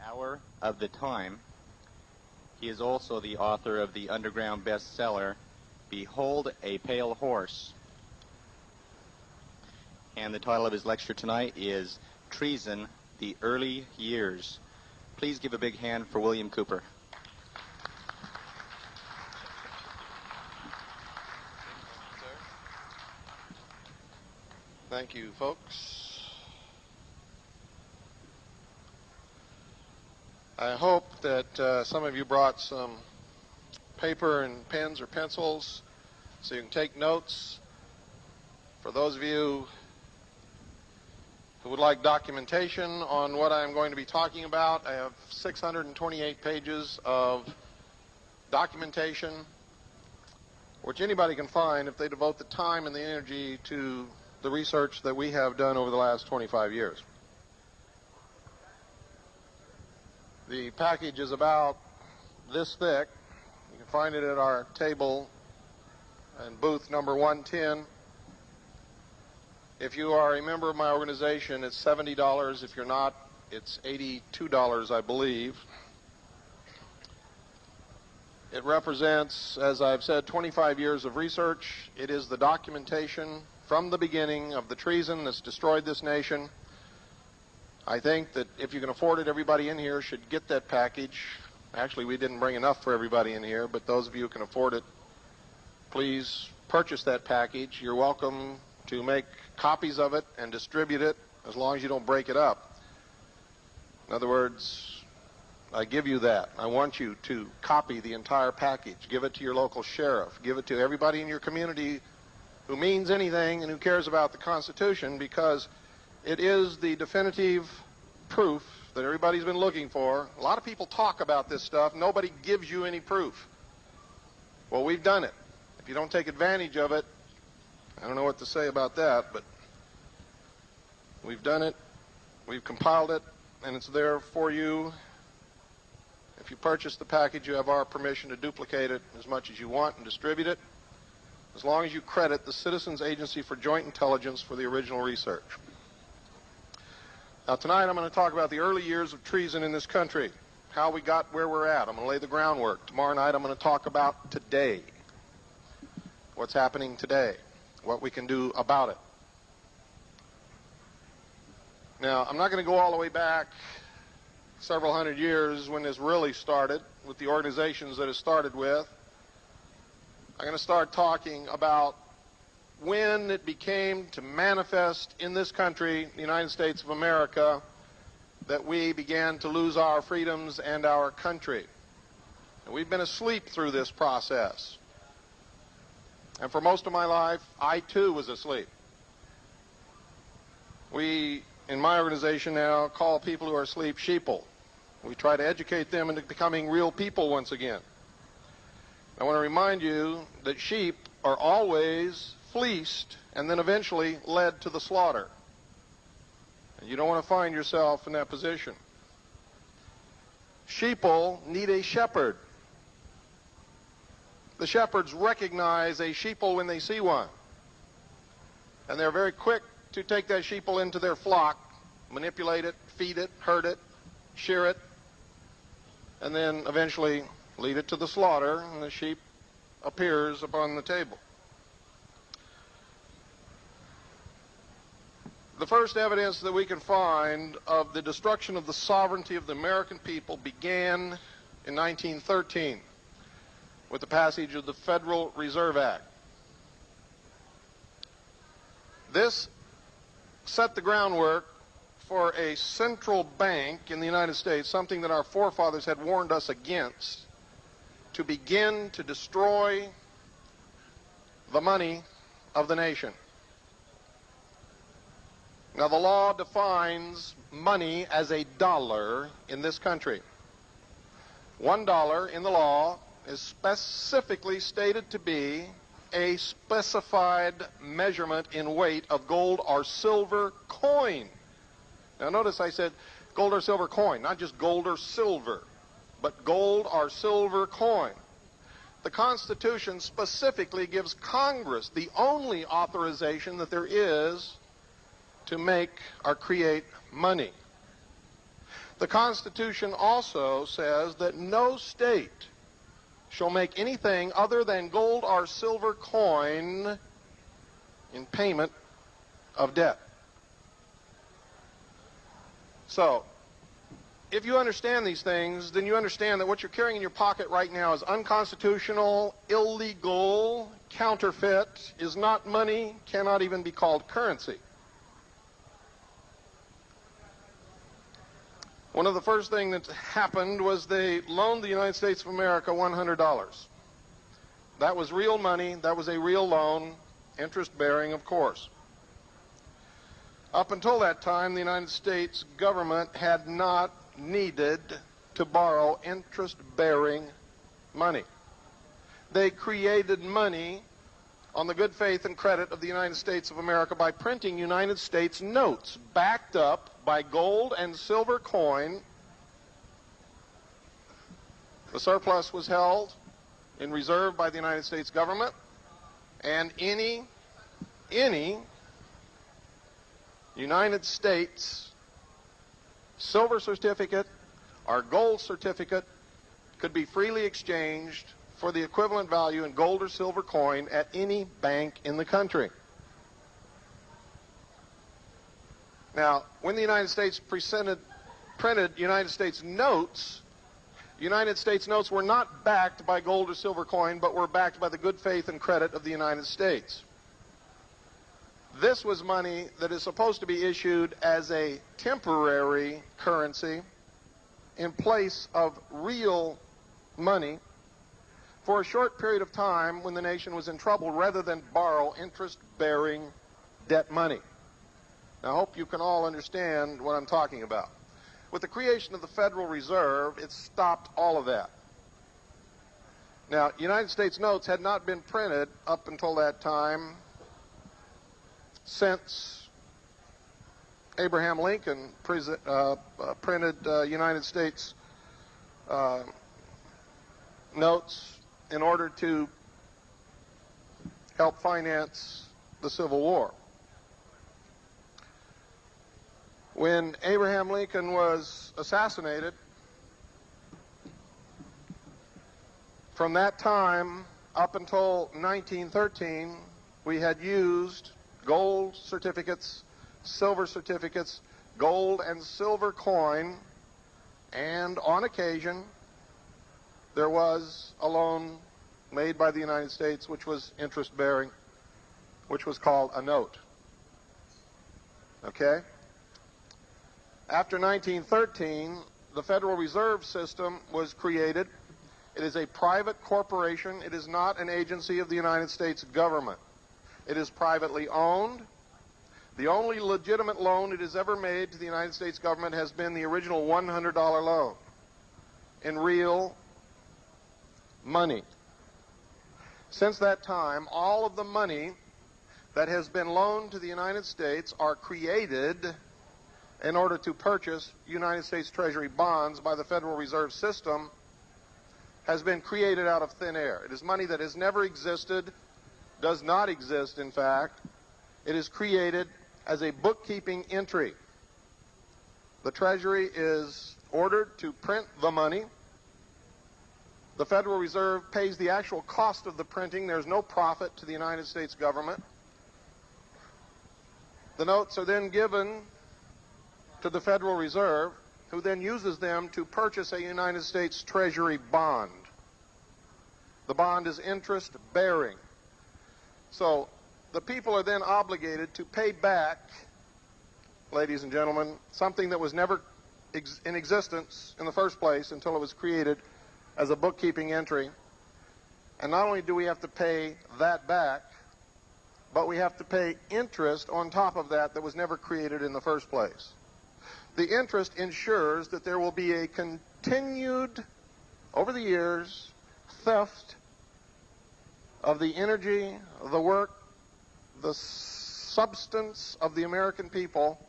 Hour of the Time. He is also the author of the underground bestseller, Behold a Pale Horse. And the title of his lecture tonight is Treason, the Early Years. Please give a big hand for William Cooper. Thank you, folks. I hope that some of you brought some paper and pens or pencils so you can take notes. For those of you who would like documentation on what I'm going to be talking about, I have 628 pages of documentation, which anybody can find if they devote the time and the energy to the research that we have done over the last 25 years. The package is about this thick. You can find it at our table in booth number 110. If you are a member of my organization, it's $70. If you're not, it's $82, I believe. It represents, as I've said, 25 years of research. It is the documentation from the beginning of the treason that's destroyed this nation. I think that if you can afford it, everybody in here should get that package. Actually, we didn't bring enough for everybody in here, but those of you who can afford it, please purchase that package. You're welcome to make copies of it and distribute it as long as you don't break it up. In other words, I give you that. I want you to copy the entire package. Give it to your local sheriff. Give it to everybody in your community who means anything and who cares about the Constitution, because it is the definitive proof that everybody's been looking for. A lot of people talk about this stuff. Nobody gives you any proof. Well, we've done it. If you don't take advantage of it, I don't know what to say about that, but we've done it. We've compiled it, and it's there for you. If you purchase the package, you have our permission to duplicate it as much as you want and distribute it, as long as you credit the Citizens Agency for Joint Intelligence for the original research. Now, tonight I'm going to talk about the early years of treason in this country, how we got where we're at. I'm going to lay the groundwork. Tomorrow night I'm going to talk about today, what's happening today, what we can do about it. Now, I'm not going to go all the way back several hundred years when this really started, with the organizations that it started with. I'm going to start talking about when it became to manifest in this country, the United States of America, that we began to lose our freedoms and our country. And we've been asleep through this process. And for most of my life, I too was asleep. We, in my organization now, call people who are asleep sheeple. We try to educate them into becoming real people once again. I want to remind you that sheep are always fleeced and then eventually led to the slaughter. And you don't want to find yourself in that position. Sheeple need a shepherd. The shepherds recognize a sheeple when they see one. And they're very quick to take that sheeple into their flock, manipulate it, feed it, herd it, shear it, and then eventually lead it to the slaughter, and the sheep appears upon the table. The first evidence that we can find of the destruction of the sovereignty of the American people began in 1913 with the passage of the Federal Reserve Act. This set the groundwork for a central bank in the United States, something that our forefathers had warned us against, to begin to destroy the money of the nation. Now, the law defines money as a dollar in this country. $1 in the law is specifically stated to be a specified measurement in weight of gold or silver coin. Now, notice I said gold or silver coin, not just gold or silver, but gold or silver coin. The Constitution specifically gives Congress the only authorization that there is to make or create money. The Constitution also says that no state shall make anything other than gold or silver coin in payment of debt. So, if you understand these things, then you understand that what you're carrying in your pocket right now is unconstitutional, illegal, counterfeit, is not money, cannot even be called currency. One of the first things that happened was they loaned the United States of America $100. That was real money, that was a real loan, interest-bearing, of course. Up until that time, the United States government had not needed to borrow interest-bearing money. They created money on the good faith and credit of the United States of America by printing United States notes backed up by gold and silver coin. The surplus was held in reserve by the United States government, and any United States silver certificate or gold certificate could be freely exchanged for the equivalent value in gold or silver coin at any bank in the country. Now, when the United States printed United States notes were not backed by gold or silver coin, but were backed by the good faith and credit of the United States. This was money that is supposed to be issued as a temporary currency in place of real money for a short period of time when the nation was in trouble, rather than borrow interest-bearing debt money. Now, I hope you can all understand what I'm talking about. With the creation of the Federal Reserve, it stopped all of that. Now, United States notes had not been printed up until that time since Abraham Lincoln printed United States notes in order to help finance the Civil War. When Abraham Lincoln was assassinated, from that time up until 1913, we had used gold certificates, silver certificates, gold and silver coin, and on occasion there was a loan made by the United States which was interest-bearing, which was called a note. Okay? After 1913, the Federal Reserve System was created. It is a private corporation. It is not an agency of the United States government. It is privately owned. The only legitimate loan it has ever made to the United States government has been the original $100 loan in real money. Since that time, all of the money that has been loaned to the United States are created in order to purchase United States Treasury bonds by the Federal Reserve System, has been created out of thin air. It is money that has never existed, does not exist, in fact. It is created as a bookkeeping entry. The Treasury is ordered to print the money. The Federal Reserve pays the actual cost of the printing. There's no profit to the United States government. The notes are then given to the Federal Reserve, who then uses them to purchase a United States Treasury bond. The bond is interest-bearing. So the people are then obligated to pay back, ladies and gentlemen, something that was never in existence in the first place until it was created as a bookkeeping entry. And not only do we have to pay that back, but we have to pay interest on top of that that was never created in the first place. The interest ensures that there will be a continued, over the years, theft of the energy, the work, the substance of the American people,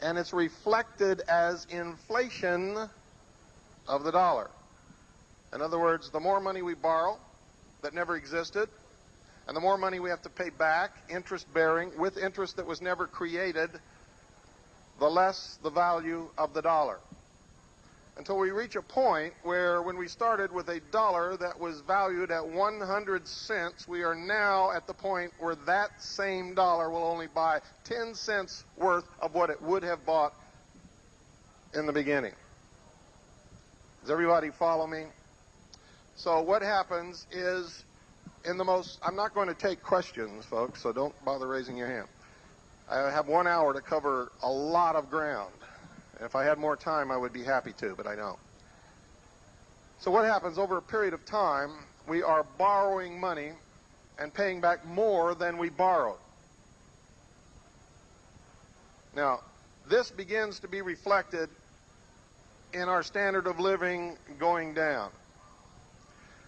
and it's reflected as inflation of the dollar. In other words, the more money we borrow that never existed, and the more money we have to pay back, interest-bearing, with interest that was never created, the less the value of the dollar. until we reach a point where when we started with a dollar that was valued at 100 cents, we are now at the point where that same dollar will only buy 10 cents worth of what it would have bought in the beginning. Does everybody follow me? So what happens is, I'm not going to take questions, folks, so don't bother raising your hand. I have 1 hour to cover a lot of ground. If I had more time, I would be happy to, but I don't. So what happens over a period of time, we are borrowing money and paying back more than we borrowed. Now, this begins to be reflected in our standard of living going down.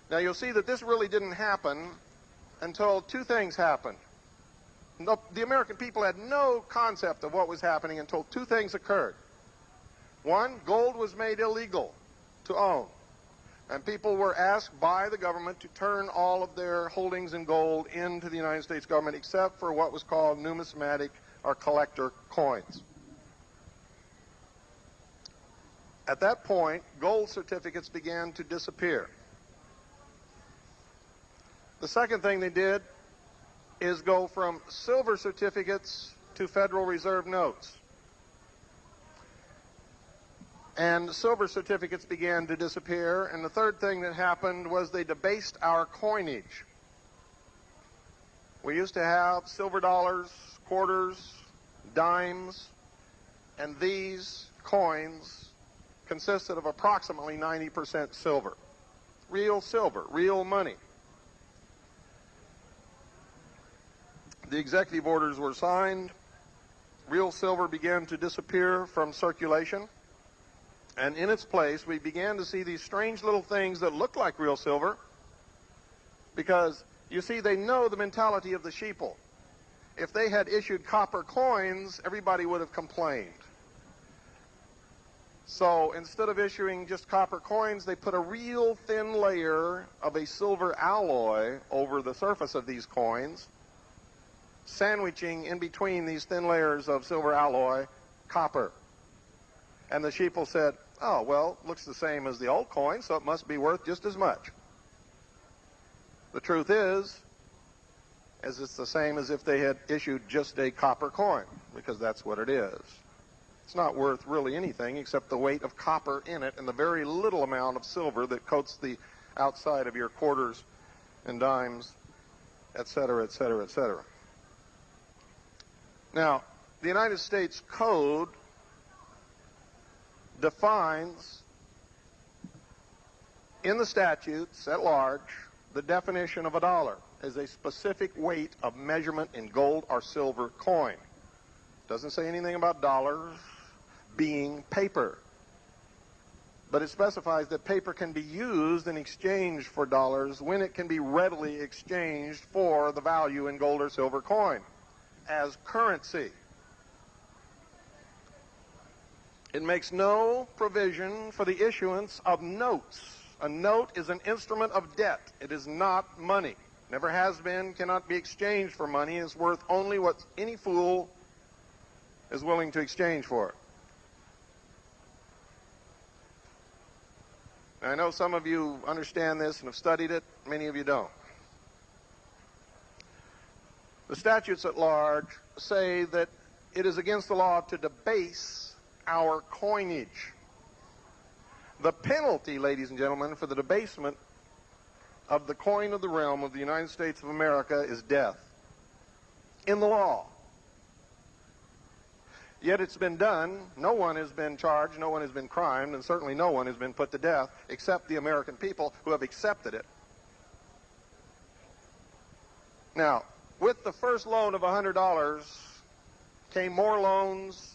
Now, you'll see that this really didn't happen until two things happened. The American people had no concept of what was happening until two things occurred. One, gold was made illegal to own, and people were asked by the government to turn all of their holdings in gold into the United States government except for what was called numismatic or collector coins. At that point, gold certificates began to disappear. The second thing they did is go from silver certificates to Federal Reserve notes. And silver certificates began to disappear. And the third thing that happened was they debased our coinage. We used to have silver dollars, quarters, dimes, and these coins consisted of approximately 90% silver. Real silver, real money. The executive orders were signed. Real silver began to disappear from circulation. And in its place, we began to see these strange little things that look like real silver because, you see, they know the mentality of the sheeple. If they had issued copper coins, everybody would have complained. So instead of issuing just copper coins, they put a real thin layer of a silver alloy over the surface of these coins, sandwiching in between these thin layers of silver alloy copper. And the sheeple said, oh, well, looks the same as the old coin, so it must be worth just as much. The truth is it's the same as if they had issued just a copper coin, because that's what it is. It's not worth really anything except the weight of copper in it and the very little amount of silver that coats the outside of your quarters and dimes, et cetera, et cetera, et cetera. Now, the United States Code defines in the statutes at large the definition of a dollar as a specific weight of measurement in gold or silver coin. Doesn't say anything about dollars being paper, but it specifies that paper can be used in exchange for dollars when it can be readily exchanged for the value in gold or silver coin as currency. It makes no provision for the issuance of notes. A note is an instrument of debt. It is not money. Never has been, cannot be exchanged for money. It's worth only what any fool is willing to exchange for it. Now, I know some of you understand this and have studied it. Many of you don't. The statutes at large say that it is against the law to debase our coinage. The penalty, ladies and gentlemen, for the debasement of the coin of the realm of the United States of America is death. In the law. Yet it's been done. No one has been charged, no one has been crimed, and certainly no one has been put to death except the American people who have accepted it. Now, with the first loan of $100 came more loans.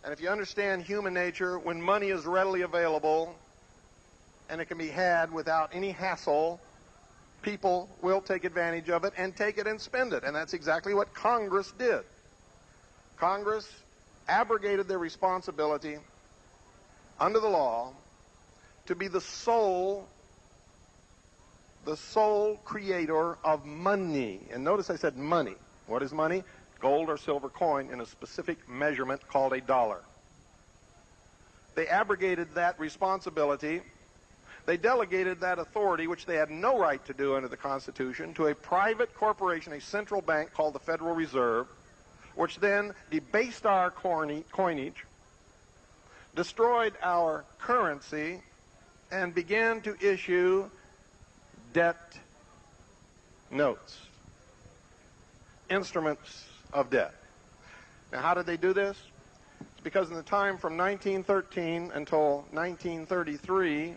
And if you understand human nature, when money is readily available and it can be had without any hassle, people will take advantage of it and take it and spend it. And that's exactly what Congress did. Congress abrogated their responsibility under the law to be the sole creator of money. And notice I said money. What is money? Gold or silver coin in a specific measurement called a dollar. They abrogated that responsibility. They delegated that authority, which they had no right to do under the Constitution, to a private corporation, a central bank called the Federal Reserve, which then debased our coinage, destroyed our currency, and began to issue debt notes, instruments of debt. Now, how did they do this? It's because in the time from 1913 until 1933,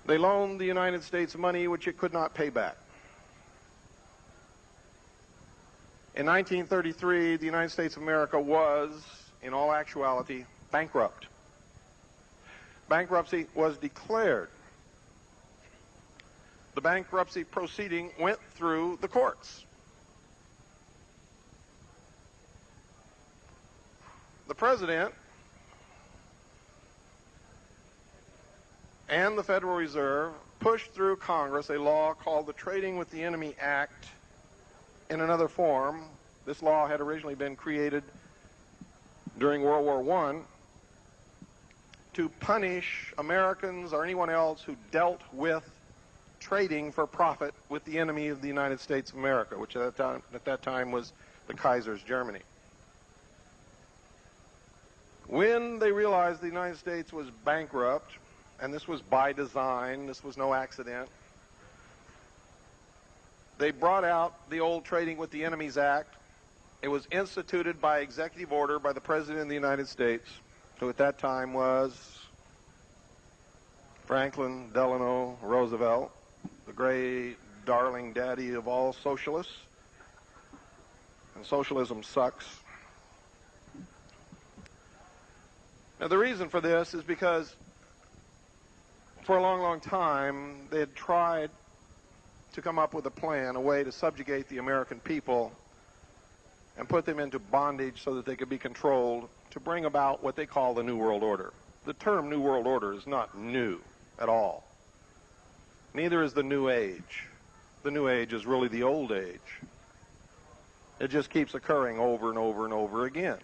they loaned the United States money which it could not pay back. In 1933, the United States of America was, in all actuality, bankrupt. Bankruptcy was declared. The bankruptcy proceeding went through the courts. The President and the Federal Reserve pushed through Congress a law called the Trading with the Enemy Act in another form. This law had originally been created during World War I to punish Americans or anyone else who dealt with trading for profit with the enemy of the United States of America, which at that time was the Kaiser's Germany. When they realized the United States was bankrupt, and this was by design, this was no accident, they brought out the old Trading with the Enemies Act. It was instituted by executive order by the President of the United States, who at that time was Franklin Delano Roosevelt, the great darling daddy of all socialists. And socialism sucks. Now, the reason for this is because for a long, long time, they had tried to come up with a plan, a way to subjugate the American people and put them into bondage so that they could be controlled, to bring about what they call the New World Order. The term New World Order is not new at all. Neither is the New Age. The New Age is really the Old Age. It just keeps occurring over and over and over again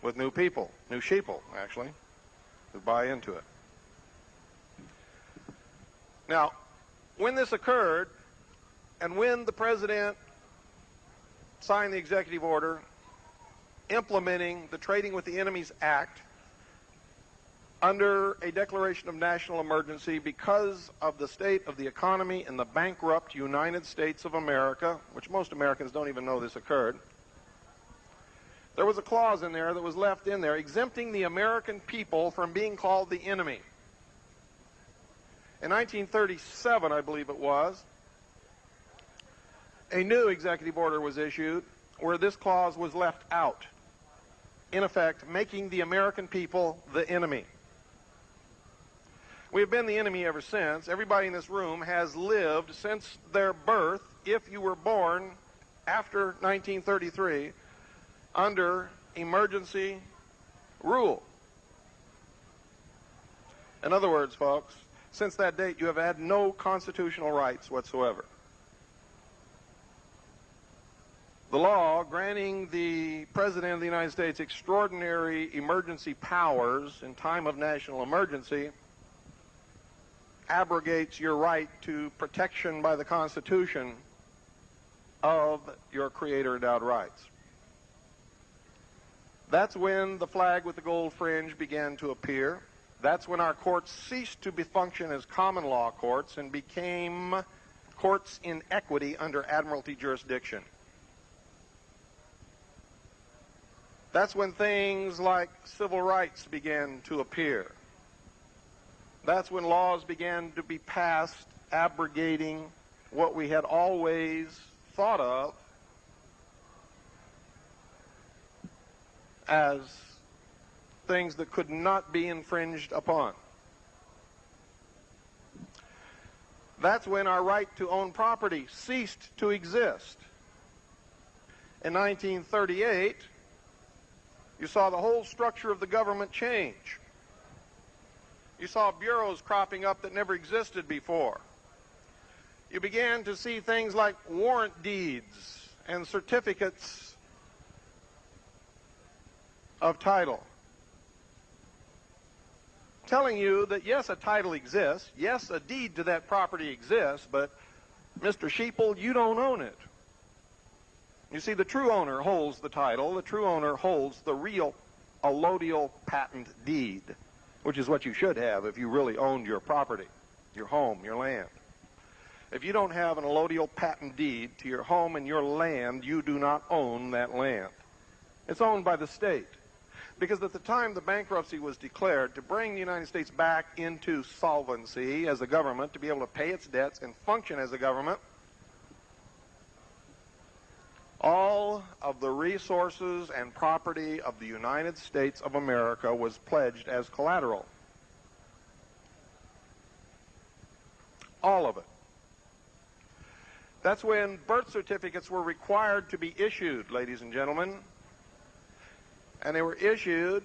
with new people, new sheeple, actually, who buy into it. Now, when this occurred, and when the President signed the executive order implementing the Trading with the Enemies Act under a declaration of national emergency because of the state of the economy in the bankrupt United States of America, which most Americans don't even know this occurred, there was a clause in there that was left in there exempting the American people from being called the enemy. In 1937, I believe it was, a new executive order was issued where this clause was left out, in effect, making the American people the enemy. We have been the enemy ever since. Everybody in this room has lived since their birth, if you were born after 1933, under emergency rule. In other words, folks, since that date, you have had no constitutional rights whatsoever. The law granting the President of the United States extraordinary emergency powers in time of national emergency abrogates your right to protection by the Constitution of your Creator-endowed rights. That's when the flag with the gold fringe began to appear. That's when our courts ceased to function as common law courts and became courts in equity under admiralty jurisdiction. That's when things like civil rights began to appear. That's when laws began to be passed abrogating what we had always thought of as things that could not be infringed upon. That's when our right to own property ceased to exist. In 1938, you saw the whole structure of the government change. You saw bureaus cropping up that never existed before. You began to see things like warrant deeds and certificates of title, telling you that yes, a title exists, yes, a deed to that property exists, but Mr. Sheeple, you don't own it. You see, the true owner holds the title. The true owner holds the real allodial patent deed, which is what you should have if you really owned your property, your home, your land. If you don't have an allodial patent deed to your home and your land, you do not own that land. It's owned by the state. Because at the time the bankruptcy was declared, to bring the United States back into solvency as a government, to be able to pay its debts and function as a government, all of the resources and property of the United States of America was pledged as collateral. All of it. That's when birth certificates were required to be issued, ladies and gentlemen. And they were issued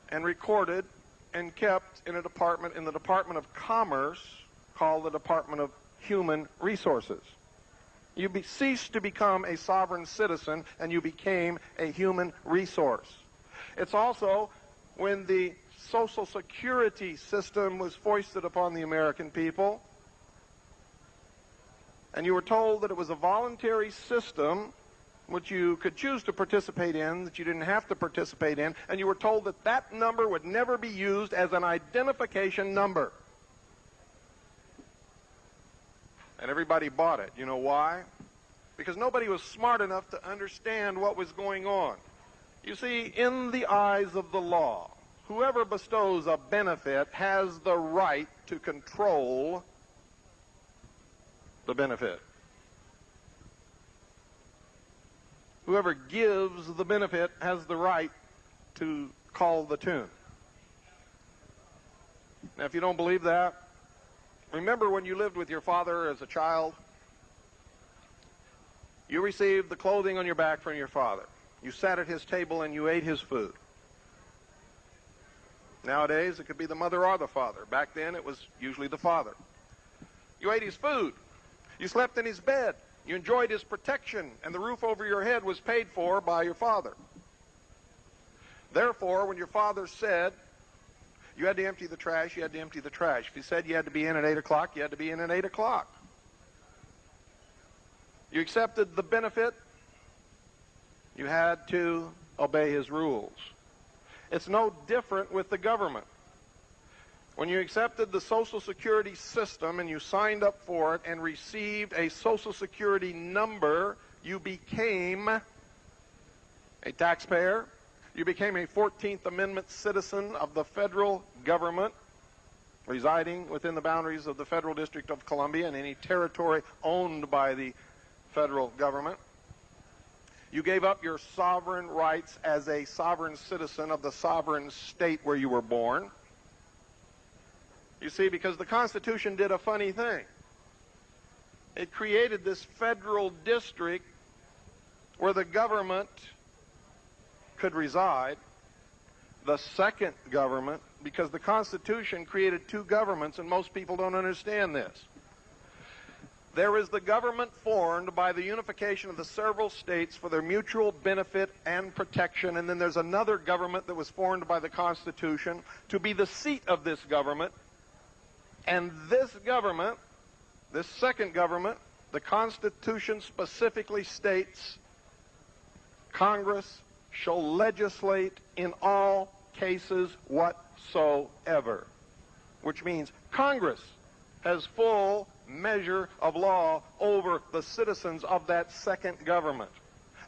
and recorded and kept in a department in the Department of Commerce called the Department of Human Resources. You ceased to become a sovereign citizen and you became a human resource. It's also when the Social Security system was foisted upon the American people and you were told that it was a voluntary system which you could choose to participate in, that you didn't have to participate in, and you were told that that number would never be used as an identification number. And everybody bought it. You know why? Because nobody was smart enough to understand what was going on. You see, in the eyes of the law, whoever bestows a benefit has the right to control the benefit. Whoever gives the benefit has the right to call the tune. Now, if you don't believe that, remember when you lived with your father as a child? You received the clothing on your back from your father. You sat at his table and you ate his food. Nowadays, it could be the mother or the father. Back then, it was usually the father. You ate his food. You slept in his bed. You enjoyed his protection, and the roof over your head was paid for by your father. Therefore, when your father said you had to empty the trash, you had to empty the trash. If he said you had to be in at 8 o'clock, you had to be in at 8 o'clock. You accepted the benefit, you had to obey his rules. It's no different with the government. When you accepted the Social Security system and you signed up for it and received a Social Security number, you became a taxpayer. You became a 14th Amendment citizen of the federal government, residing within the boundaries of the Federal District of Columbia and any territory owned by the federal government. You gave up your sovereign rights as a sovereign citizen of the sovereign state where you were born. You see, because the Constitution did a funny thing. It created this federal district where the government could reside, the second government, because the Constitution created two governments, and most people don't understand this. There is the government formed by the unification of the several states for their mutual benefit and protection, and then there's another government that was formed by the Constitution to be the seat of this government. And this government, this second government, the Constitution specifically states, Congress shall legislate in all cases whatsoever, which means Congress has full measure of law over the citizens of that second government.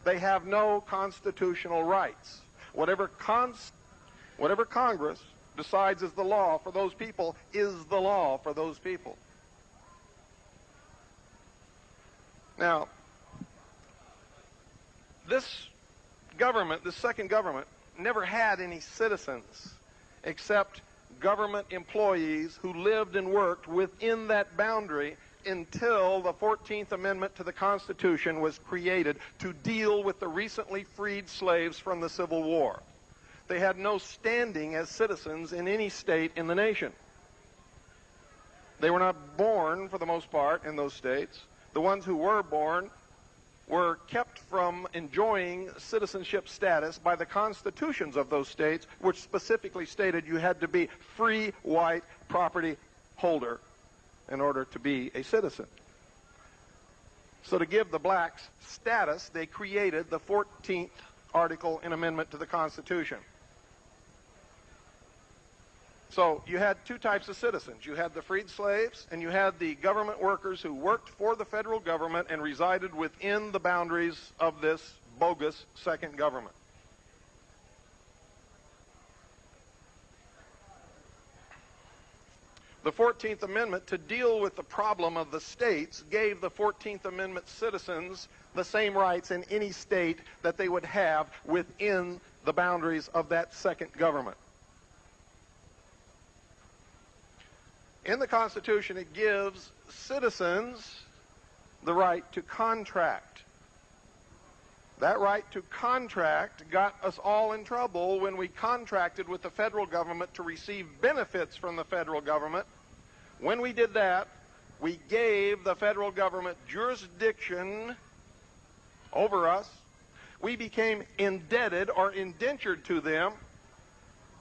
They have no constitutional rights. Whatever Congress decides is the law for those people is the law for those people. Now, this government, this second government, never had any citizens except government employees who lived and worked within that boundary until the 14th Amendment to the Constitution was created to deal with the recently freed slaves from the Civil War. They had no standing as citizens in any state in the nation. They were not born, for the most part, in those states. The ones who were born were kept from enjoying citizenship status by the constitutions of those states, which specifically stated you had to be free white property holder in order to be a citizen. So to give the blacks status, they created the 14th article and amendment to the Constitution. So you had two types of citizens. You had the freed slaves, and you had the government workers who worked for the federal government and resided within the boundaries of this bogus second government. The 14th Amendment, to deal with the problem of the states, gave the 14th Amendment citizens the same rights in any state that they would have within the boundaries of that second government. In the Constitution, it gives citizens the right to contract. That right to contract got us all in trouble when we contracted with the federal government to receive benefits from the federal government. When we did that, we gave the federal government jurisdiction over us. We became indebted or indentured to them,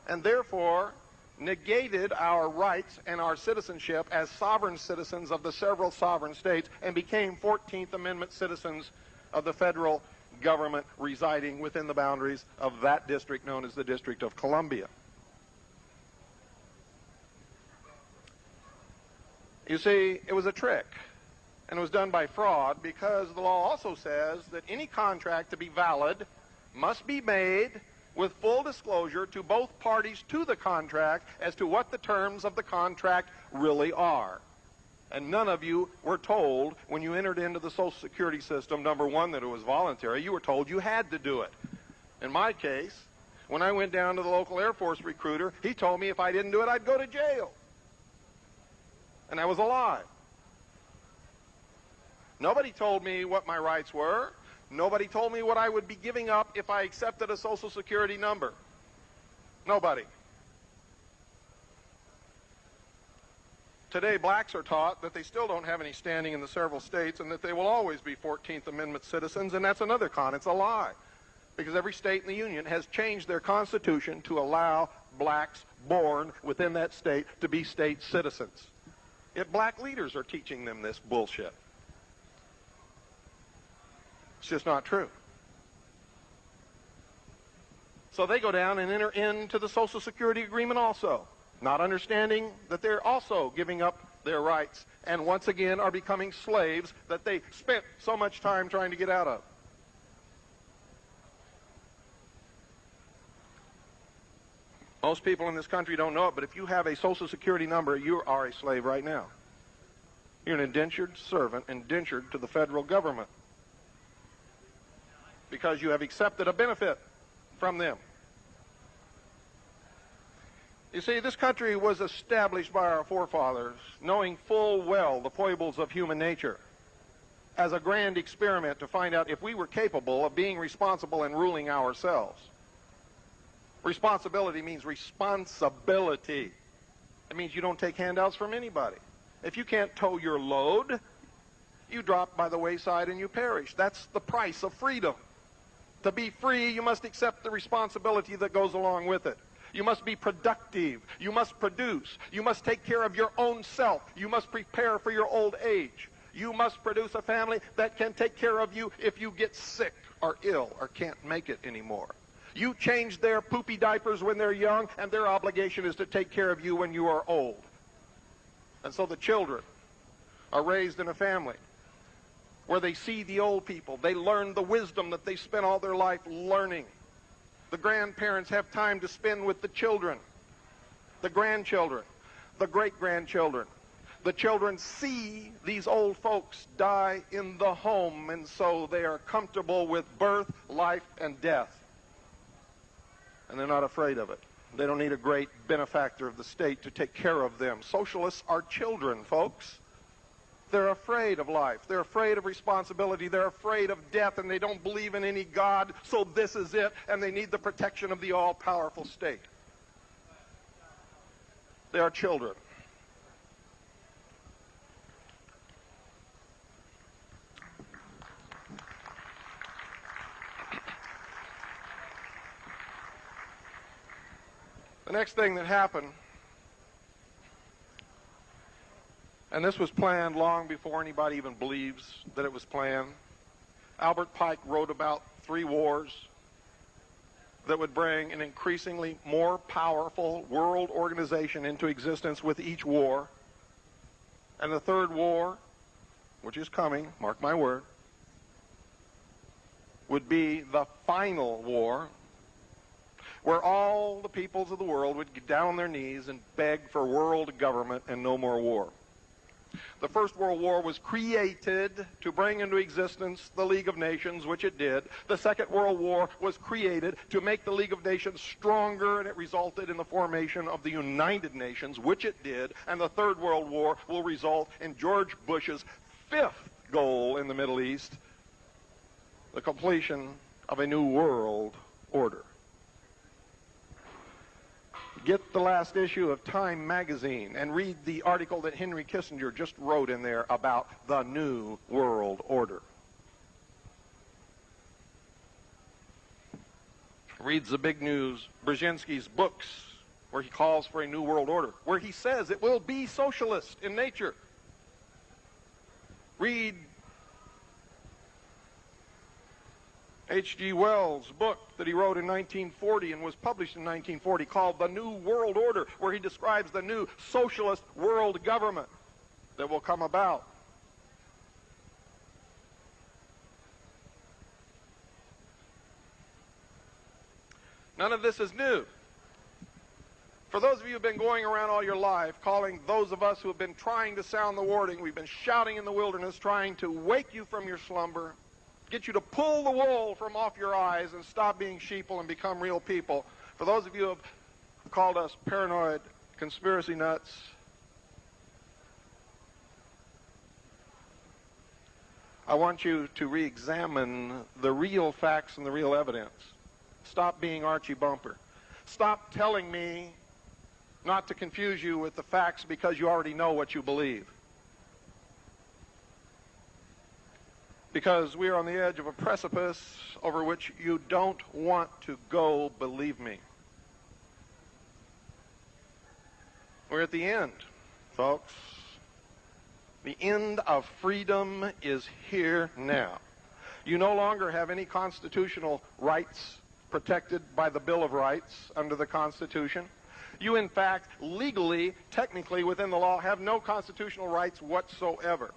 and therefore negated our rights and our citizenship as sovereign citizens of the several sovereign states and became 14th Amendment citizens of the federal government residing within the boundaries of that district known as the District of Columbia. You see, it was a trick, and it was done by fraud because the law also says that any contract to be valid must be made with full disclosure to both parties to the contract as to what the terms of the contract really are. And none of you were told when you entered into the Social Security system, number one, that it was voluntary. You were told you had to do it. In my case, when I went down to the local Air Force recruiter, he told me if I didn't do it, I'd go to jail. And I was alive. Nobody told me what my rights were. Nobody told me what I would be giving up if I accepted a Social Security number. Nobody. Today, blacks are taught that they still don't have any standing in the several states and that they will always be 14th Amendment citizens, and that's another con. It's a lie. Because every state in the Union has changed their constitution to allow blacks born within that state to be state citizens. Yet black leaders are teaching them this bullshit. It's just not true. So they go down and enter into the Social Security agreement also, not understanding that they're also giving up their rights and once again are becoming slaves that they spent so much time trying to get out of. Most people in this country don't know it, but if you have a Social Security number, you are a slave right now. You're an indentured servant, indentured to the federal government, because you have accepted a benefit from them. You see, this country was established by our forefathers, knowing full well the foibles of human nature, as a grand experiment to find out if we were capable of being responsible and ruling ourselves. Responsibility means responsibility. It means you don't take handouts from anybody. If you can't tow your load, you drop by the wayside and you perish. That's the price of freedom. To be free, you must accept the responsibility that goes along with it. You must be productive. You must produce. You must take care of your own self. You must prepare for your old age. You must produce a family that can take care of you if you get sick or ill or can't make it anymore. You change their poopy diapers when they're young, and their obligation is to take care of you when you are old. And so the children are raised in a family where they see the old people. They learn the wisdom that they spent all their life learning. The grandparents have time to spend with the children, the grandchildren, the great-grandchildren. The children see these old folks die in the home, and so they are comfortable with birth, life, and death. And they're not afraid of it. They don't need a great benefactor of the state to take care of them. Socialists are children, folks. They're afraid of life. They're afraid of responsibility. They're afraid of death, and they don't believe in any God, so this is it, and they need the protection of the all-powerful state. They are children. The next thing that happened, and this was planned long before anybody even believes that it was planned. Albert Pike wrote about 3 wars that would bring an increasingly more powerful world organization into existence with each war. And the 3rd war, which is coming, mark my word, would be the final war, where all the peoples of the world would get down on their knees and beg for world government and no more war. The First World War was created to bring into existence the League of Nations, which it did. The Second World War was created to make the League of Nations stronger, and it resulted in the formation of the United Nations, which it did. And the Third World War will result in George Bush's 5th goal in the Middle East, the completion of a new world order. Get the last issue of Time magazine and read the article that Henry Kissinger just wrote in there about the New World Order. Read the big news, Brzezinski's books, where he calls for a New World Order, where he says it will be socialist in nature. Read H.G. Wells' book that he wrote in 1940 and was published in 1940 called The New World Order, where he describes the new socialist world government that will come about. None of this is new. For those of you who have been going around all your life calling those of us who have been trying to sound the warning, we've been shouting in the wilderness, trying to wake you from your slumber, get you to pull the wool from off your eyes and stop being sheeple and become real people. For those of you who have called us paranoid conspiracy nuts, I want you to re-examine the real facts and the real evidence. Stop being Archie Bumper. Stop telling me not to confuse you with the facts because you already know what you believe. Because we are on the edge of a precipice over which you don't want to go, believe me. We're at the end, folks. The end of freedom is here now. You no longer have any constitutional rights protected by the Bill of Rights under the Constitution. You, in fact, legally, technically, within the law, have no constitutional rights whatsoever.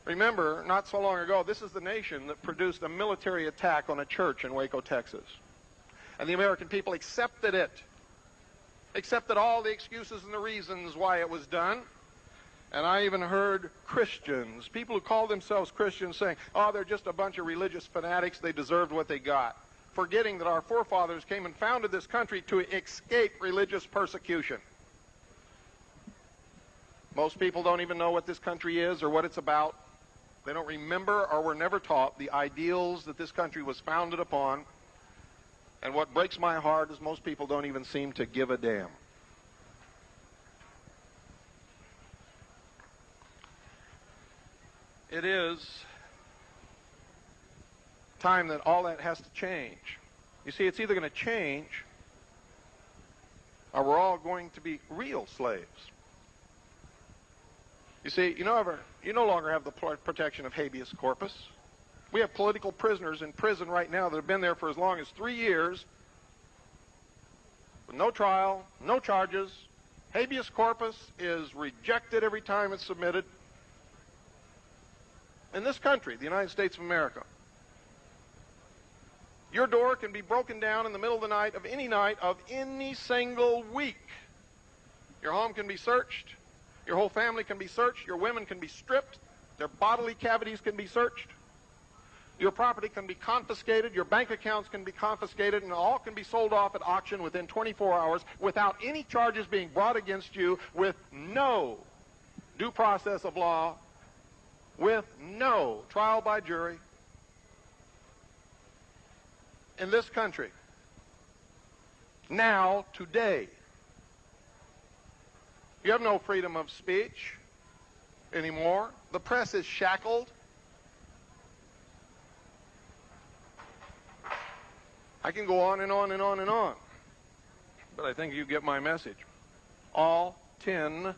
Remember, not so long ago, this is the nation that produced a military attack on a church in Waco, Texas. And the American people accepted it. Accepted all the excuses and the reasons why it was done. And I even heard Christians, people who call themselves Christians, saying, oh, they're just a bunch of religious fanatics, they deserved what they got. Forgetting that our forefathers came and founded this country to escape religious persecution. Most people don't even know what this country is or what it's about. They don't remember or were never taught the ideals that this country was founded upon. And what breaks my heart is most people don't even seem to give a damn. It is time that all that has to change. You see, it's either going to change or we're all going to be real slaves. You see, you no longer have the protection of habeas corpus. We have political prisoners in prison right now that have been there for as long as 3 years with no trial, no charges. Habeas corpus is rejected every time it's submitted. In this country, the United States of America, your door can be broken down in the middle of the night of any single week. Your home can be searched. Your whole family can be searched. Your women can be stripped. Their bodily cavities can be searched. Your property can be confiscated. Your bank accounts can be confiscated, and all can be sold off at auction within 24 hours without any charges being brought against you, with no due process of law, with no trial by jury. In this country, now, today, you have no freedom of speech anymore. The press is shackled. I can go on and on and on and on. but I think you get my message. All 10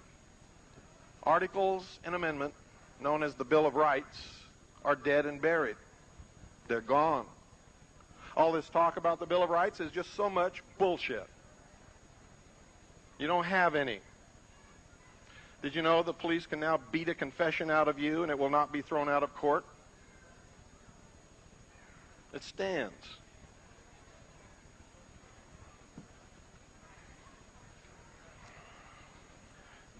articles and amendment, known as the Bill of Rights, are dead and buried. They're gone. All this talk about the Bill of Rights is just so much bullshit. You don't have any. Did you know the police can now beat a confession out of you and it will not be thrown out of court? It stands.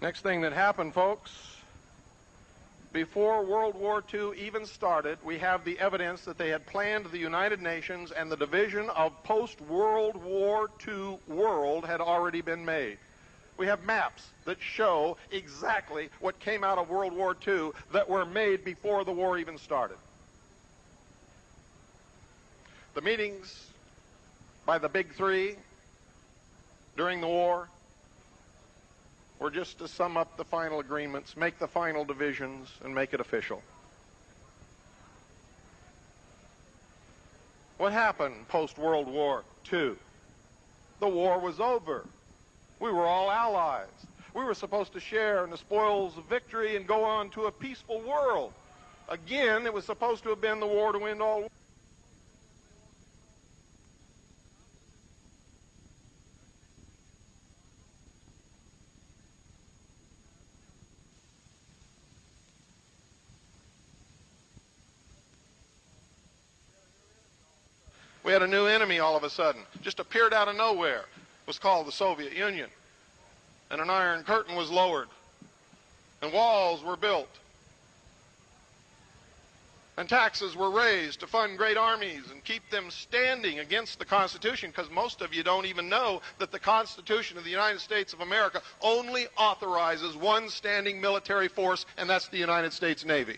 Next thing that happened, folks, before World War II even started, we have the evidence that they had planned the United Nations and the division of post-World War II world had already been made. We have maps that show exactly what came out of World War II that were made before the war even started. The meetings by the Big Three during the war were just to sum up the final agreements, make the final divisions, and make it official. What happened post-World War II? The war was over. We were all allies. We were supposed to share in the spoils of victory and go on to a peaceful world. Again, it was supposed to have been the war to end all wars. We had a new enemy all of a sudden, just appeared out of nowhere. It was called the Soviet Union. And an iron curtain was lowered. And walls were built. And taxes were raised to fund great armies and keep them standing against the Constitution, because most of you don't even know that the Constitution of the United States of America only authorizes one standing military force, and that's the United States Navy.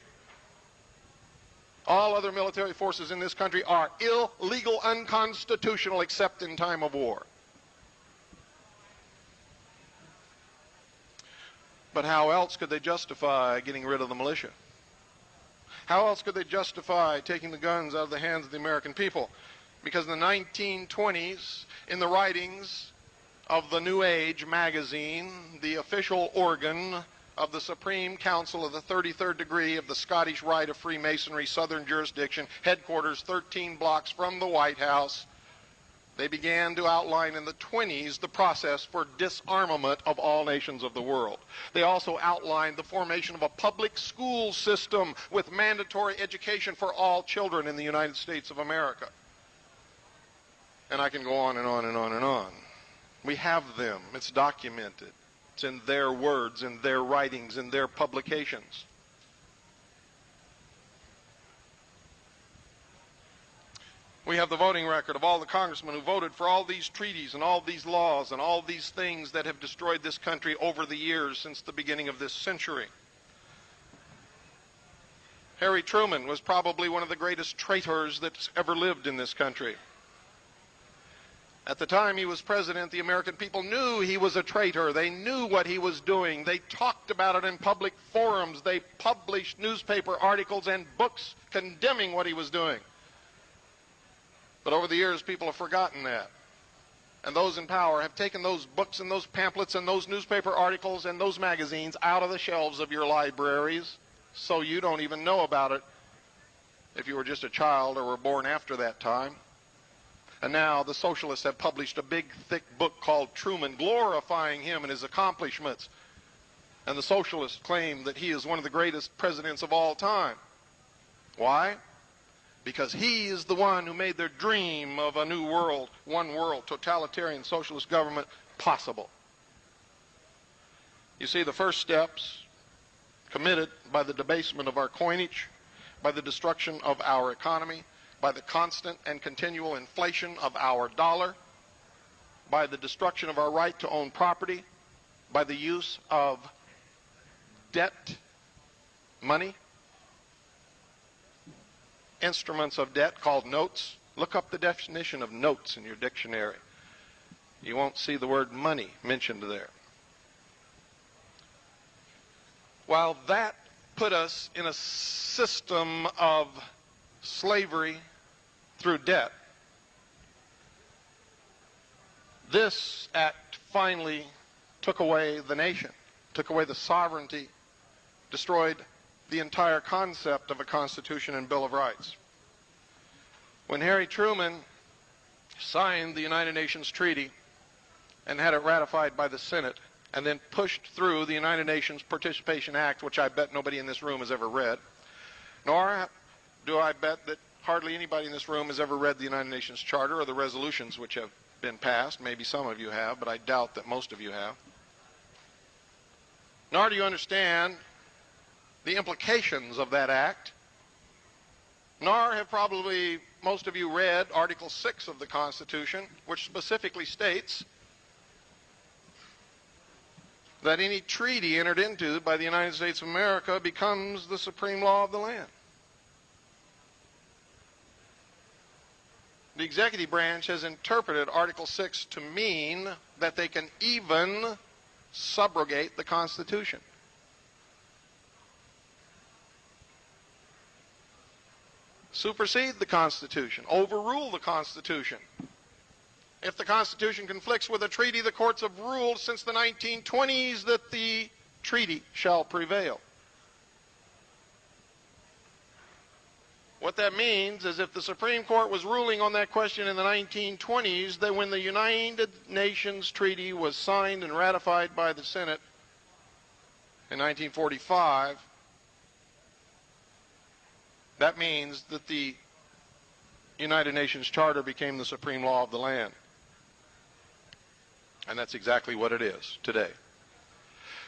All other military forces in this country are illegal, unconstitutional, except in time of war. But how else could they justify getting rid of the militia? How else could they justify taking the guns out of the hands of the American people? Because in the 1920s, in the writings of the New Age magazine, the official organ of the Supreme Council of the 33rd degree of the Scottish Rite of Freemasonry, Southern Jurisdiction, headquarters 13 blocks from the White House, they began to outline in the 20s the process for disarmament of all nations of the world. They also outlined the formation of a public school system with mandatory education for all children in the United States of America. And I can go on and on and on and on. We have them. It's documented. It's in their words, in their writings, in their publications. We have the voting record of all the congressmen who voted for all these treaties and all these laws and all these things that have destroyed this country over the years since the beginning of this century. Harry Truman was probably one of the greatest traitors that's ever lived in this country. At the time he was president, the American people knew he was a traitor. They knew what he was doing. They talked about it in public forums. They published newspaper articles and books condemning what he was doing. But over the years, people have forgotten that. And those in power have taken those books and those pamphlets and those newspaper articles and those magazines out of the shelves of your libraries, so you don't even know about it if you were just a child or were born after that time. And now the socialists have published a big, thick book called Truman, glorifying him and his accomplishments. And the socialists claim that he is one of the greatest presidents of all time. Why? Because he is the one who made their dream of a new world, one world, totalitarian socialist government possible. You see, the first steps committed by the debasement of our coinage, by the destruction of our economy, by the constant and continual inflation of our dollar, by the destruction of our right to own property, by the use of debt money, instruments of debt called notes. Look up the definition of notes in your dictionary. You won't see the word money mentioned there. While that put us in a system of slavery through debt, This act finally took away the nation, took away the sovereignty, destroyed the entire concept of a Constitution and Bill of Rights. When Harry Truman signed the United Nations Treaty and had it ratified by the Senate and then pushed through the United Nations Participation Act, which I bet nobody in this room has ever read, nor do I bet that hardly anybody in this room has ever read the United Nations Charter or the resolutions which have been passed. Maybe some of you have, but I doubt that most of you have. Nor do you understand the implications of that act, nor have probably most of you read Article 6 of the Constitution, which specifically states that any treaty entered into by the United States of America becomes the supreme law of the land. The executive branch has interpreted Article 6 to mean that they can even subrogate the Constitution. Supersede the Constitution, overrule the Constitution. If the Constitution conflicts with a treaty, the courts have ruled since the 1920s that the treaty shall prevail. What that means is if the Supreme Court was ruling on that question in the 1920s, that when the United Nations Treaty was signed and ratified by the Senate in 1945, that means that the United Nations Charter became the supreme law of the land. And that's exactly what it is today.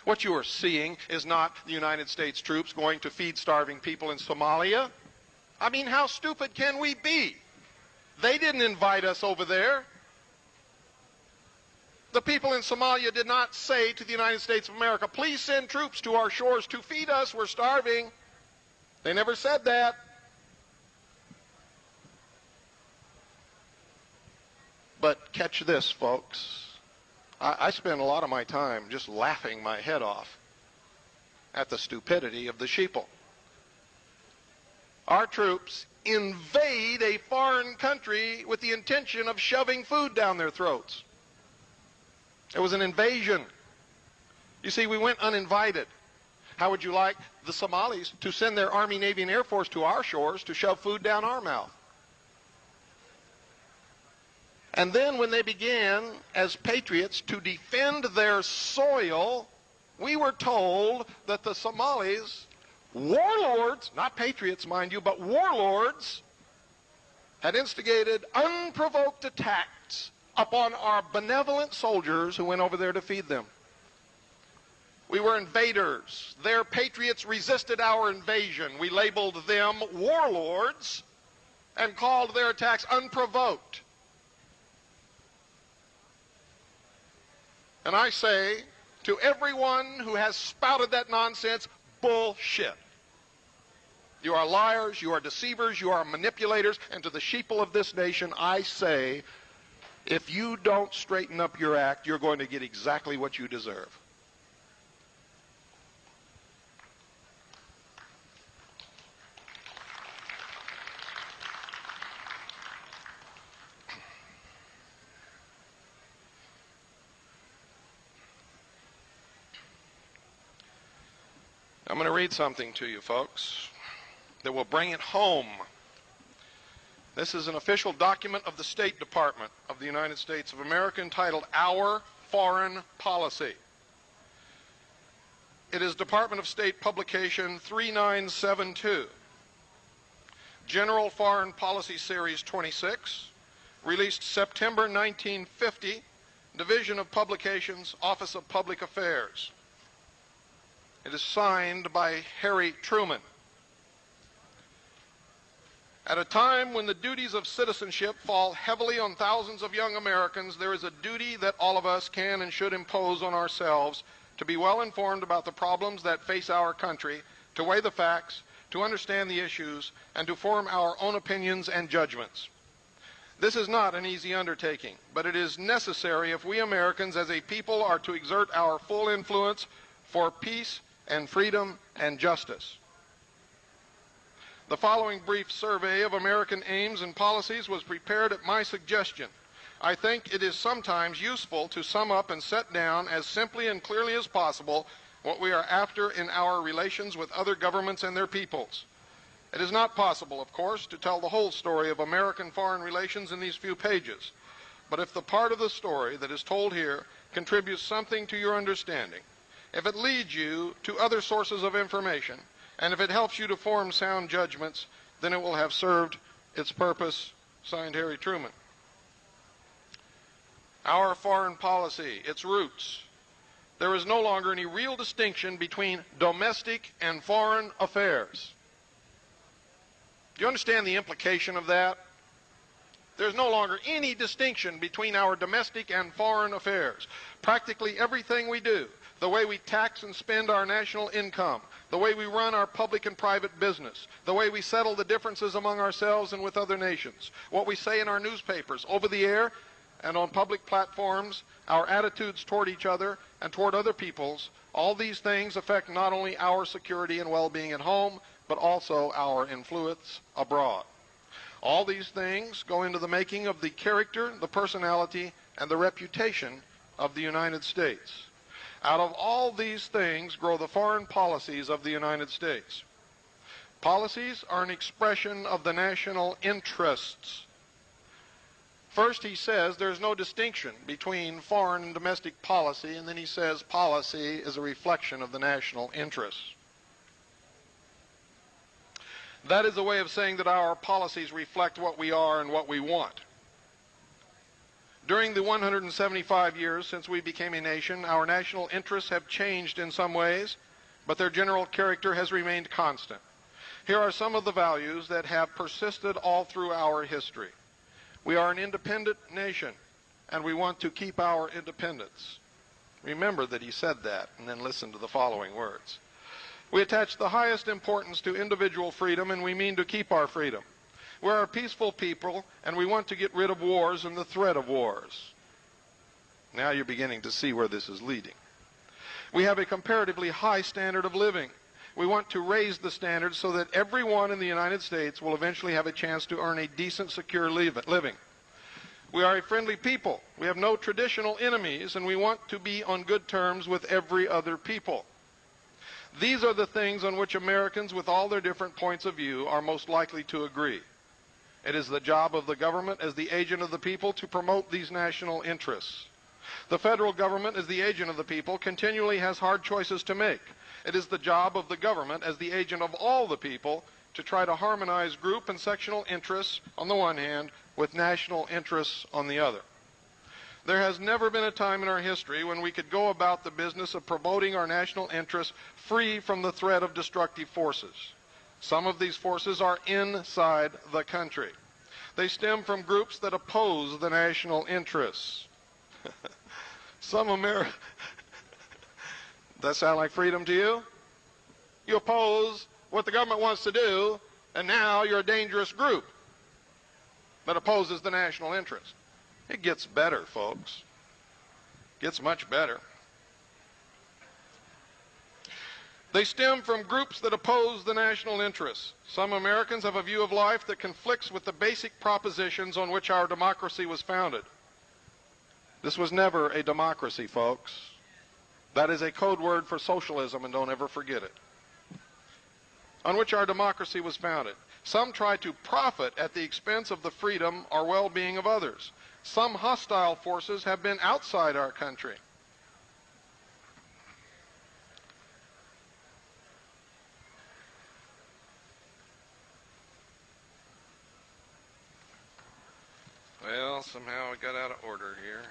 What you are seeing is not the United States troops going to feed starving people in Somalia. I mean, how stupid can we be? They didn't invite us over there. The people in Somalia did not say to the United States of America, please send troops to our shores to feed us, we're starving. They never said that. But catch this, folks. I spend a lot of my time just laughing my head off at the stupidity of the sheeple. Our troops invade a foreign country with the intention of shoving food down their throats. It was an invasion. You see, we went uninvited. How would you like the Somalis to send their Army, Navy, and Air Force to our shores to shove food down our mouth? And then when they began, as patriots, to defend their soil, we were told that the Somalis, warlords, not patriots, mind you, but warlords, had instigated unprovoked attacks upon our benevolent soldiers who went over there to feed them. We were invaders. Their patriots resisted our invasion. We labeled them warlords and called their attacks unprovoked. And I say to everyone who has spouted that nonsense, bullshit. You are liars, you are deceivers, you are manipulators, and to the sheeple of this nation, I say, if you don't straighten up your act, you're going to get exactly what you deserve. I'm going to read something to you, folks, that will bring it home. This is an official document of the State Department of the United States of America entitled Our Foreign Policy. It is Department of State publication 3972, General Foreign Policy Series 26, released September 1950, Division of Publications, Office of Public Affairs. It is signed by Harry Truman. At a time when the duties of citizenship fall heavily on thousands of young Americans, there is a duty that all of us can and should impose on ourselves to be well informed about the problems that face our country, to weigh the facts, to understand the issues, and to form our own opinions and judgments. This is not an easy undertaking, but it is necessary if we Americans as a people are to exert our full influence for peace and freedom and justice. The following brief survey of American aims and policies was prepared at my suggestion I think it is sometimes useful to sum up and set down as simply and clearly as possible what we are after in our relations with other governments and their peoples. It is not possible, of course, to tell the whole story of American foreign relations in these few pages. But if the part of the story that is told here contributes something to your understanding, if it leads you to other sources of information, and if it helps you to form sound judgments, then it will have served its purpose. Signed, Harry Truman. Our foreign policy, its roots. There is no longer any real distinction between domestic and foreign affairs. Do you understand the implication of that? There's no longer any distinction between our domestic and foreign affairs. Practically everything we do, the way we tax and spend our national income, the way we run our public and private business, the way we settle the differences among ourselves and with other nations, what we say in our newspapers, over the air and on public platforms, our attitudes toward each other and toward other peoples, all these things affect not only our security and well-being at home, but also our influence abroad. All these things go into the making of the character, the personality, and the reputation of the United States. Out of all these things grow the foreign policies of the United States. Policies are an expression of the national interests. First, he says there's no distinction between foreign and domestic policy, and then he says policy is a reflection of the national interests. That is a way of saying that our policies reflect what we are and what we want. During the 175 years since we became a nation, our national interests have changed in some ways, but their general character has remained constant. Here are some of the values that have persisted all through our history. We are an independent nation, and we want to keep our independence. Remember that he said that, and then listen to the following words. We attach the highest importance to individual freedom, and we mean to keep our freedom. We're a peaceful people, and we want to get rid of wars and the threat of wars. Now you're beginning to see where this is leading. We have a comparatively high standard of living. We want to raise the standard so that everyone in the United States will eventually have a chance to earn a decent, secure living. We are a friendly people. We have no traditional enemies, and we want to be on good terms with every other people. These are the things on which Americans, with all their different points of view, are most likely to agree. It is the job of the government as the agent of the people to promote these national interests. The federal government, as the agent of the people, continually has hard choices to make. It is the job of the government as the agent of all the people to try to harmonize group and sectional interests on the one hand with national interests on the other. There has never been a time in our history when we could go about the business of promoting our national interests free from the threat of destructive forces. Some of these forces are inside the country. They stem from groups that oppose the national interests. That sound like freedom to you? You oppose what the government wants to do, and now you're a dangerous group that opposes the national interest. It gets better, folks. It gets much better. They stem from groups that oppose the national interests. Some Americans have a view of life that conflicts with the basic propositions on which our democracy was founded. This was never a democracy, folks. That is a code word for socialism, and don't ever forget it. On which our democracy was founded. Some try to profit at the expense of the freedom or well-being of others. Some hostile forces have been outside our country. Well, somehow it got out of order here.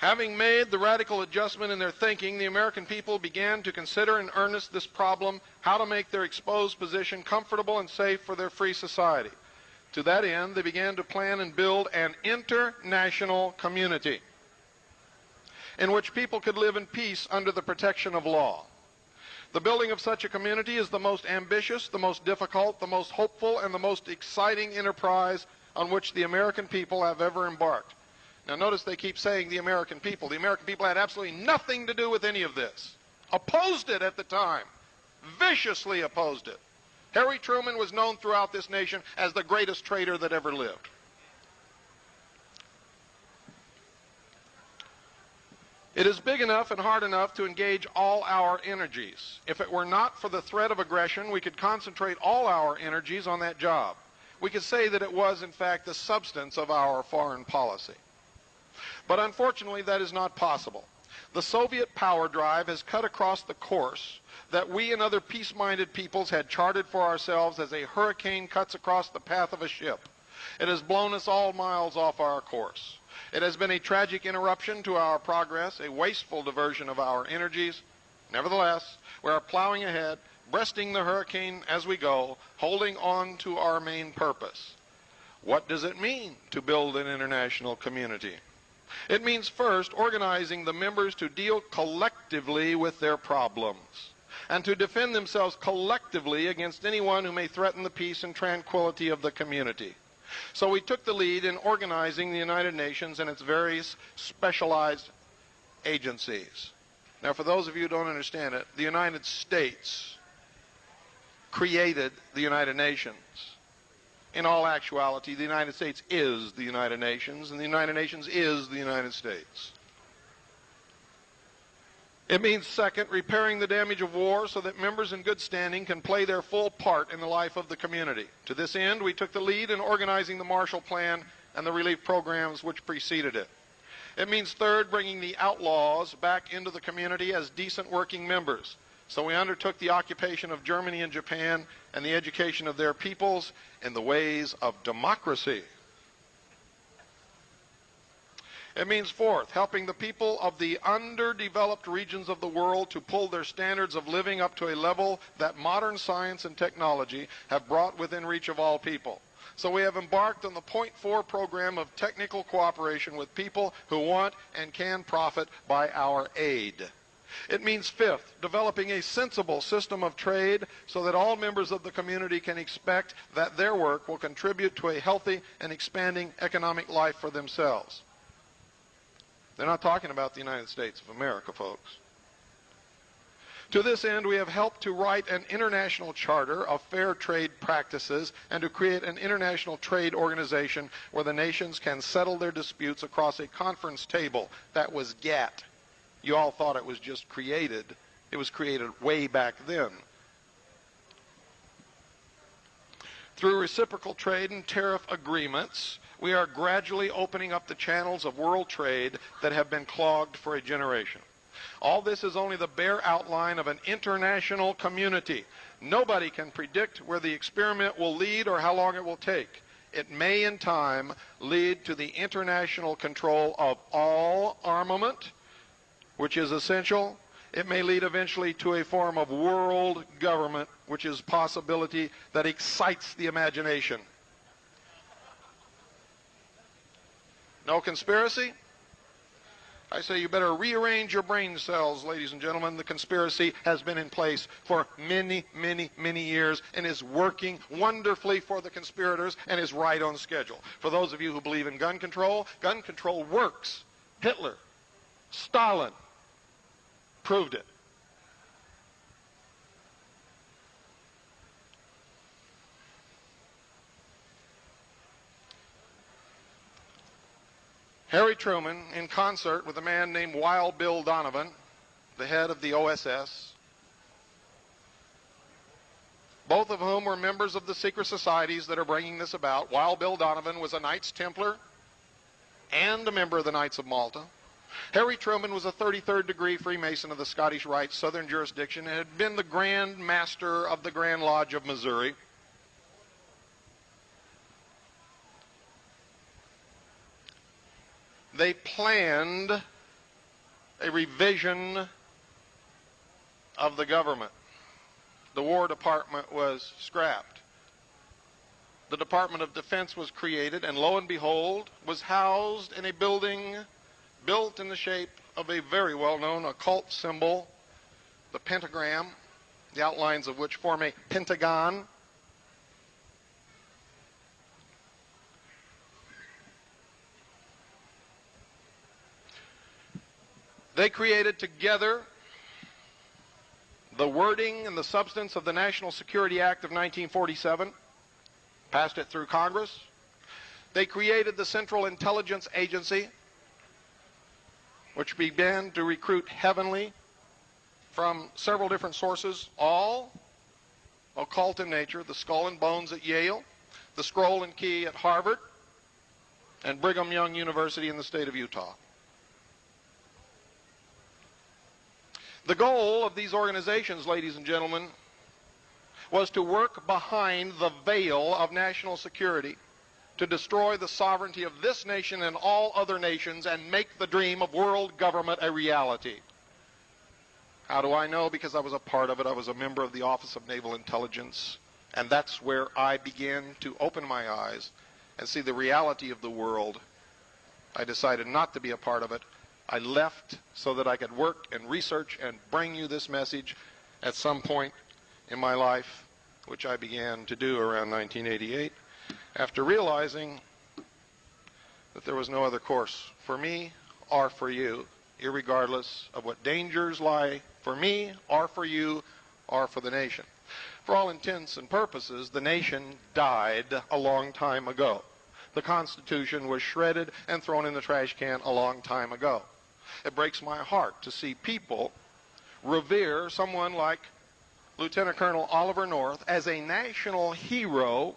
Having made the radical adjustment in their thinking, the American people began to consider in earnest this problem, how to make their exposed position comfortable and safe for their free society. To that end, they began to plan and build an international community in which people could live in peace under the protection of law. The building of such a community is the most ambitious, the most difficult, the most hopeful, and the most exciting enterprise on which the American people have ever embarked. Now notice they keep saying the American people. The American people had absolutely nothing to do with any of this. Opposed it at the time. Viciously opposed it. Harry Truman was known throughout this nation as the greatest traitor that ever lived. It is big enough and hard enough to engage all our energies. If it were not for the threat of aggression, we could concentrate all our energies on that job. We could say that it was, in fact, the substance of our foreign policy. But unfortunately, that is not possible. The Soviet power drive has cut across the course that we and other peace-minded peoples had charted for ourselves as a hurricane cuts across the path of a ship. It has blown us all miles off our course. It has been a tragic interruption to our progress, a wasteful diversion of our energies. Nevertheless, we are plowing ahead, breasting the hurricane as we go, holding on to our main purpose. What does it mean to build an international community? It means first organizing the members to deal collectively with their problems and to defend themselves collectively against anyone who may threaten the peace and tranquility of the community. So we took the lead in organizing the United Nations and its various specialized agencies. Now, for those of you who don't understand it, the United States created the United Nations. In all actuality, the United States is the United Nations, and the United Nations is the United States. It means, second, repairing the damage of war so that members in good standing can play their full part in the life of the community. To this end, we took the lead in organizing the Marshall Plan and the relief programs which preceded it. It means, third, bringing the outlaws back into the community as decent working members. So we undertook the occupation of Germany and Japan and the education of their peoples in the ways of democracy. It means, fourth, helping the people of the underdeveloped regions of the world to pull their standards of living up to a level that modern science and technology have brought within reach of all people. So we have embarked on the Point 4 program of technical cooperation with people who want and can profit by our aid. It means, fifth, developing a sensible system of trade so that all members of the community can expect that their work will contribute to a healthy and expanding economic life for themselves. They're not talking about the United States of America, folks. To this end, we have helped to write an international charter of fair trade practices and to create an international trade organization where the nations can settle their disputes across a conference table. That was GATT. You all thought it was just created. It was created way back then. Through reciprocal trade and tariff agreements, we are gradually opening up the channels of world trade that have been clogged for a generation. All this is only the bare outline of an international community. Nobody can predict where the experiment will lead or how long it will take. It may in time lead to the international control of all armament, which is essential. It may lead eventually to a form of world government, which is a possibility that excites the imagination. No conspiracy? I say you better rearrange your brain cells, ladies and gentlemen. The conspiracy has been in place for many, many, many years and is working wonderfully for the conspirators and is right on schedule. For those of you who believe in gun control works. Hitler, Stalin proved it. Harry Truman, in concert with a man named Wild Bill Donovan, the head of the OSS, both of whom were members of the secret societies that are bringing this about. Wild Bill Donovan was a Knights Templar and a member of the Knights of Malta. Harry Truman was a 33rd degree Freemason of the Scottish Rite Southern jurisdiction and had been the Grand Master of the Grand Lodge of Missouri. They planned a revision of the government. The War Department was scrapped. The Department of Defense was created, and lo and behold, was housed in a building built in the shape of a very well-known occult symbol, the pentagram, the outlines of which form a pentagon. They created together the wording and the substance of the National Security Act of 1947, passed it through Congress. They created the Central Intelligence Agency, which began to recruit heavily from several different sources, all occult in nature: the Skull and Bones at Yale, the Scroll and Key at Harvard, and Brigham Young University in the state of Utah. The goal of these organizations, ladies and gentlemen, was to work behind the veil of national security to destroy the sovereignty of this nation and all other nations and make the dream of world government a reality. How do I know? Because I was a part of it. I was a member of the Office of Naval Intelligence, and that's where I began to open my eyes and see the reality of the world. I decided not to be a part of it. I left so that I could work and research and bring you this message at some point in my life, which I began to do around 1988, after realizing that there was no other course for me or for you, irregardless of what dangers lie for me or for you or for the nation. For all intents and purposes, the nation died a long time ago. The Constitution was shredded and thrown in the trash can a long time ago. It breaks my heart to see people revere someone like Lieutenant Colonel Oliver North as a national hero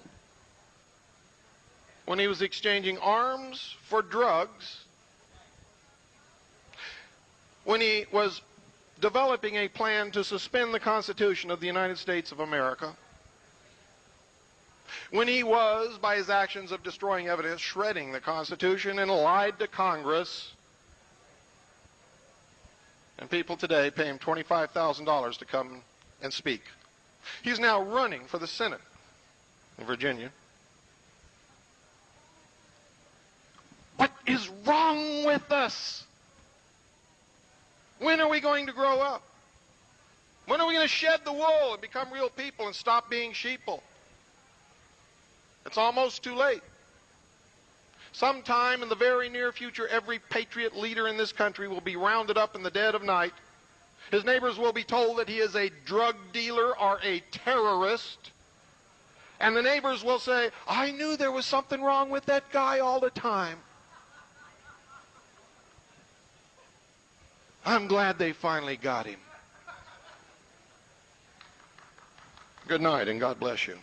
when he was exchanging arms for drugs, when he was developing a plan to suspend the Constitution of the United States of America, when he was, by his actions of destroying evidence, shredding the Constitution and lied to Congress. And people today pay him $25,000 to come and speak. He's now running for the Senate in Virginia. What is wrong with us? When are we going to grow up? When are we going to shed the wool and become real people and stop being sheeple? It's almost too late. Sometime in the very near future, every patriot leader in this country will be rounded up in the dead of night. His neighbors will be told that he is a drug dealer or a terrorist. And the neighbors will say, "I knew there was something wrong with that guy all the time. I'm glad they finally got him." Good night, and God bless you.